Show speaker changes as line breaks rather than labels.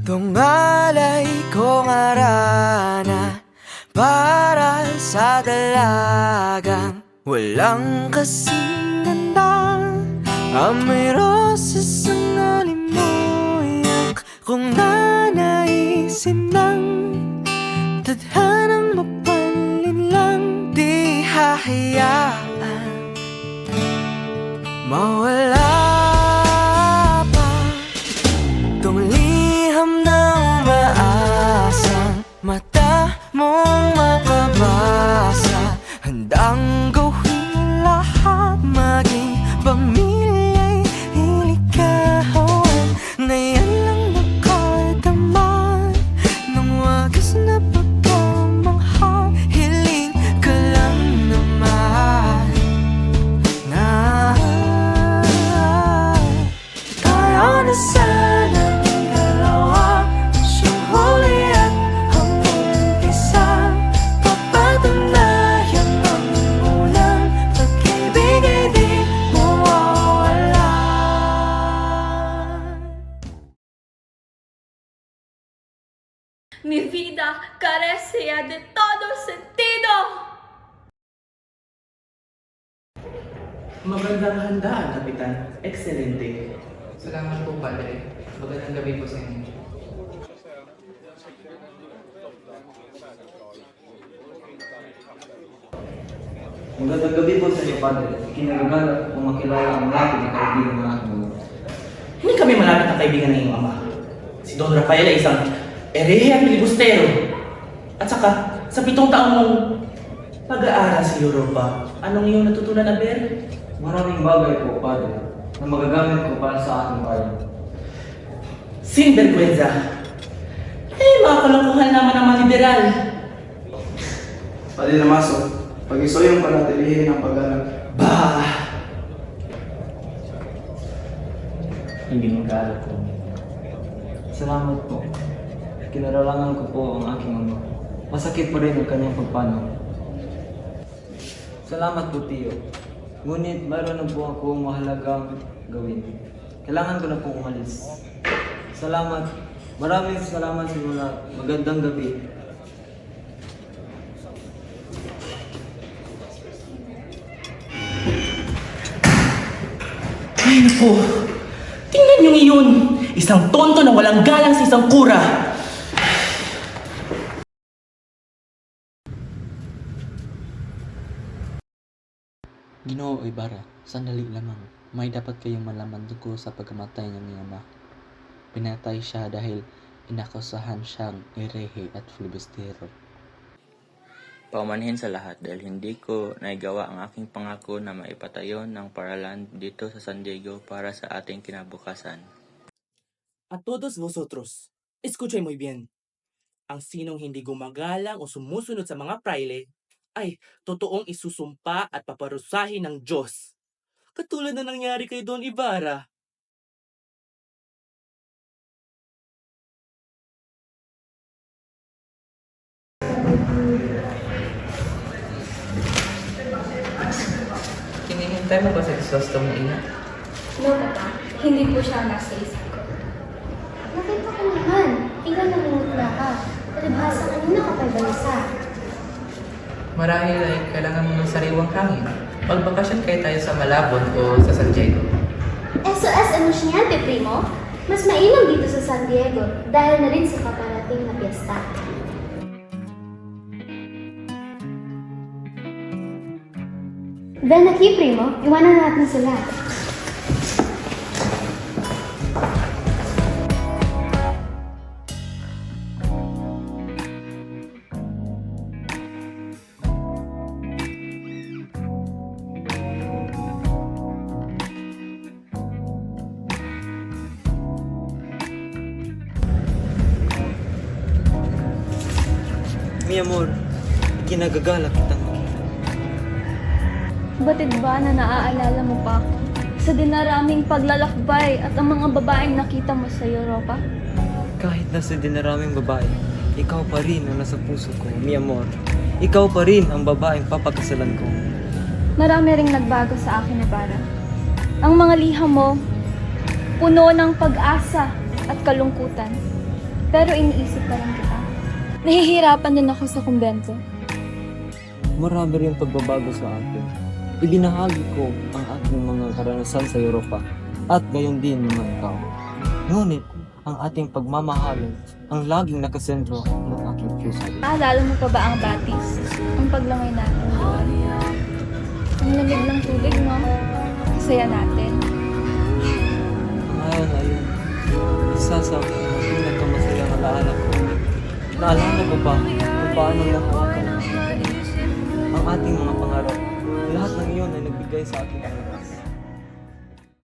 Tungalay kong arana para sa dalagang walang kasing ganda. Amoy roses ang alimoyak kung nanaisin ng tadhanang mapalin lang. Di hahayaan mawala pa tong liham na umaasang mata mong makabasa. Handang gawin lahat, maging pamilya'y hilikawan na yan lang nakadama ng wagas na pagkamangha. Hiling ka lang naman na tayo na sanang dalawa, siyang huli at hanggang isa. Papatunayan ang unang pag-ibig ay di mawawala.
Mi vida carecía de todo sentido.
Magandang handaan, Kapitan. Excelente.
Salamat po, Padre. Magandang gabi po sa inyo.
Magandang gabi po sa inyo, Padre. Kinagagalak kung makilala ang malapit na kaibigan ng aking ama.
Hindi kami malapit na kaibigan ng iyong ama. Si Don Rafael ay isang erehe at filibustero. At saka, sa 7 taong mong pag-aaral sa Europa, anong iyong natutunan, Aber?
Maraming bagay po, Padre, na magagamit ko para sa aking bayan.
Sinvergüenza. Mga kalokohan naman ng mga liberal.
Padre Damaso, pag-isoyong panatilihin ang pag-aaral.
Bah! Hindi mong kaalam ko.
Salamat po. Kinaralangan ko po ang aking ama. Masakit pa rin ang kanyang pagpanaw. Salamat po, Tiyo. Ngunit mayroon na po akong mahalagang gawin. Kailangan ko na pong umalis. Salamat. Maraming salamat sa mga magandang gabi.
Ay, naku. Tingnan niyo iyon. Isang tonto na walang galang sa isang kura.
Ginoo Ibarra, sandali lamang. May dapat kayong malaman tungkol sa pagkamatay ng iyong ama. Pinatay siya dahil inakusahan siyang erehe at filibustero.
Paumanhin sa lahat dahil hindi ko naigawa ang aking pangako na maipatayon ng paralan dito sa San Diego para sa ating kinabukasan.
A todos vosotros, escuchay muy bien. Ang sinong hindi gumagalang o sumusunod sa mga praile ay totoong isusumpa at paparusahin ng Diyos. Katulad na nangyari kay Don Ibarra.
Hinihintay mo ba sa Crisostomo, Ina?
No, Papa. Hindi po siya nasa isip ko.
Nakita ko naman. Ikaw nangungutla ka. Palibhasa kanina ka pa bansa.
Marahil ay kailangan mo ng sariwang hangin. Magbakasyon kayo tayo sa Malabon o sa San Diego.
SOS Emosiyante, Primo. Mas mainam dito sa San Diego dahil na rin sa paparating na piyesta. Ven aquí, Primo. Iwanan natin sila.
Mi amor, kinagagalak kitang makita.
Batid ba na naaalala mo pa ako sa dinaraming paglalakbay at ang mga babaeng nakita mo sa Europa?
Kahit nasa dinaraming babae, ikaw pa rin ang nasa puso ko, mi amor. Ikaw pa rin ang babaeng papakasalan ko.
Marami ring nagbago sa akin, Ibarra. Ang mga liham mo, puno ng pag-asa at kalungkutan. Pero iniisip pa rin kita. Nahihirapan din ako sa kumbento.
Marami rin pagbabago sa akin. Ibinahagi ko ang aking mga karanasan sa Europa at gayon din naman ikaw. Ngunit, ang ating pagmamahalan ang laging nakasentro ng aking puso.
Maalala mo pa ba ang batis? Ang paglangoy natin doon. Ang lamig ng tubig, no? Saya natin.
Ngayon ay isa sa pinakamasayang alaala ko. Naalala ko ba kung paano nahawakan ang ating mga pangarap? Lahat ng iyon ay nagbigay sa akin ng lakas.